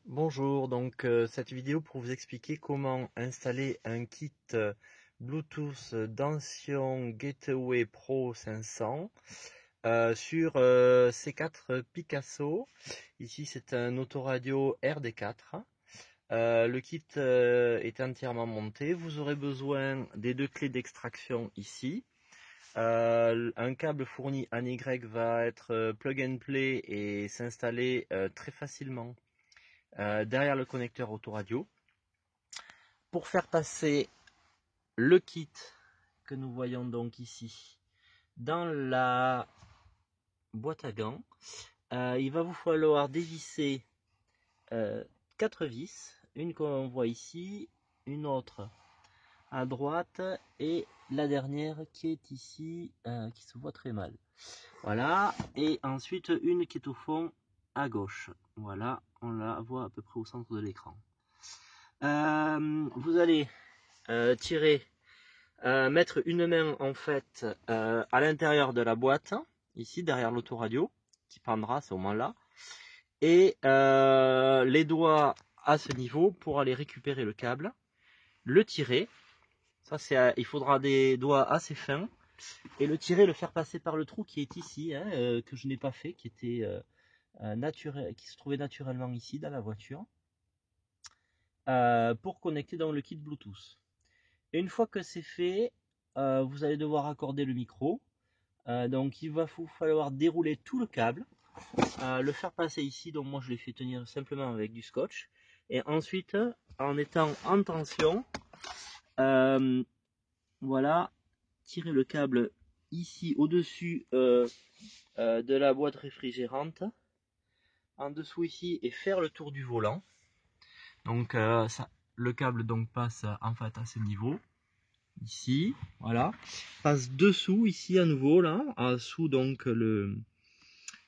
Bonjour, donc cette vidéo pour vous expliquer comment installer un kit Bluetooth Dansion Gateway Pro 500 sur C4 Picasso. Ici c'est un autoradio RD4. Le kit est entièrement monté. Vous aurez besoin des deux clés d'extraction ici. Un câble fourni en Y va être plug and play et s'installer très facilement derrière le connecteur autoradio. Pour faire passer le kit que nous voyons donc ici dans la boîte à gants, il va vous falloir dévisser 4 vis, une qu'on voit ici, une autre à droite et la dernière qui est ici, qui se voit très mal. Voilà, et ensuite une qui est au fond à gauche. Voilà, on la voit à peu près au centre de l'écran. Vous allez mettre une main en fait à l'intérieur de la boîte, ici derrière l'autoradio, qui prendra à ce moment-là, et les doigts à ce niveau pour aller récupérer le câble, le tirer. Ça c'est, il faudra des doigts assez fins et le tirer, le faire passer par le trou qui est ici, que je n'ai pas fait, qui était naturel, qui se trouvait naturellement ici dans la voiture, pour connecter dans le kit Bluetooth. Et une fois que c'est fait, vous allez devoir accorder le micro. Donc il va vous falloir dérouler tout le câble, le faire passer ici. Donc moi je l'ai fait tenir simplement avec du scotch. Et ensuite, en étant en tension, voilà, tirer le câble ici au-dessus de la boîte réfrigérante, en dessous ici, et faire le tour du volant. Donc ça, le câble donc passe en fait à ce niveau. Ici, voilà, passe dessous ici à nouveau là, en dessous donc le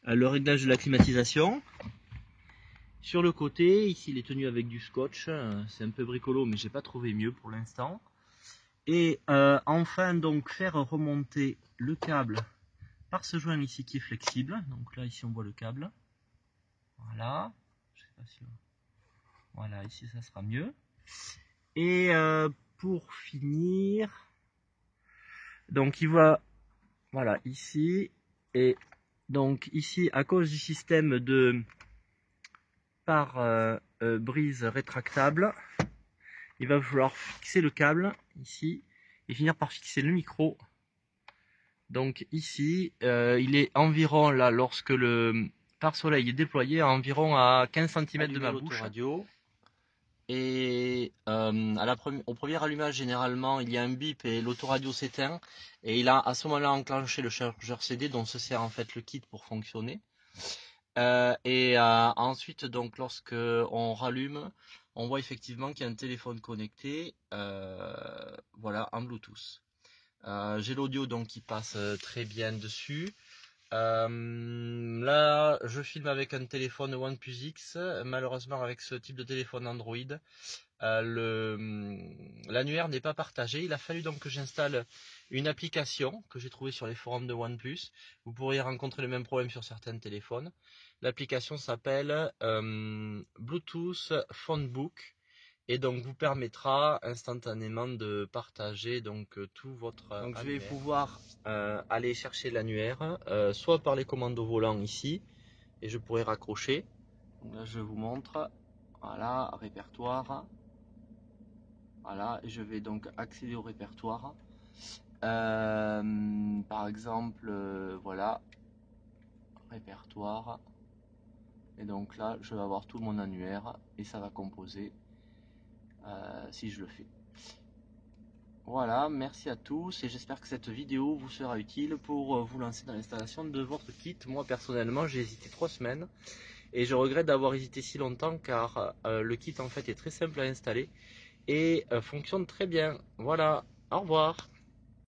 réglage de la climatisation. Sur le côté, ici il est tenu avec du scotch, c'est un peu bricolo mais j'ai pas trouvé mieux pour l'instant. Et enfin donc faire remonter le câble par ce joint ici qui est flexible. Donc là ici on voit le câble. Voilà, je sais pas si... voilà, ici ça sera mieux. Et pour finir, donc il va, voilà, ici, et donc ici à cause du système de pare-brise rétractable, il va falloir fixer le câble ici et finir par fixer le micro. Donc ici, il est environ là, lorsque le pare-soleil est déployé, environ à 15 cm de ma bouche. Et au premier allumage, généralement, il y a un bip et l'autoradio s'éteint. Et il a à ce moment-là enclenché le chargeur CD dont se sert en fait le kit pour fonctionner. Ensuite, donc, lorsque on rallume, on voit effectivement qu'il y a un téléphone connecté, voilà, en Bluetooth. J'ai l'audio donc qui passe très bien dessus. Là, je filme avec un téléphone OnePlus X. Malheureusement, avec ce type de téléphone Android, l'annuaire n'est pas partagé. Il a fallu donc que j'installe une application que j'ai trouvée sur les forums de OnePlus. Vous pourriez rencontrer le même problème sur certains téléphones. L'application s'appelle Bluetooth Phonebook et donc vous permettra instantanément de partager donc tout votre annuaire. Je vais pouvoir aller chercher l'annuaire soit par les commandes au volant ici et je pourrais raccrocher. Donc là je vous montre, voilà, répertoire. Voilà, et je vais donc accéder au répertoire. Par exemple, voilà, répertoire. Et donc là, je vais avoir tout mon annuaire et ça va composer si je le fais. Voilà, merci à tous et j'espère que cette vidéo vous sera utile pour vous lancer dans l'installation de votre kit. Moi personnellement, j'ai hésité 3 semaines et je regrette d'avoir hésité si longtemps car le kit en fait est très simple à installer et fonctionne très bien. Voilà, au revoir.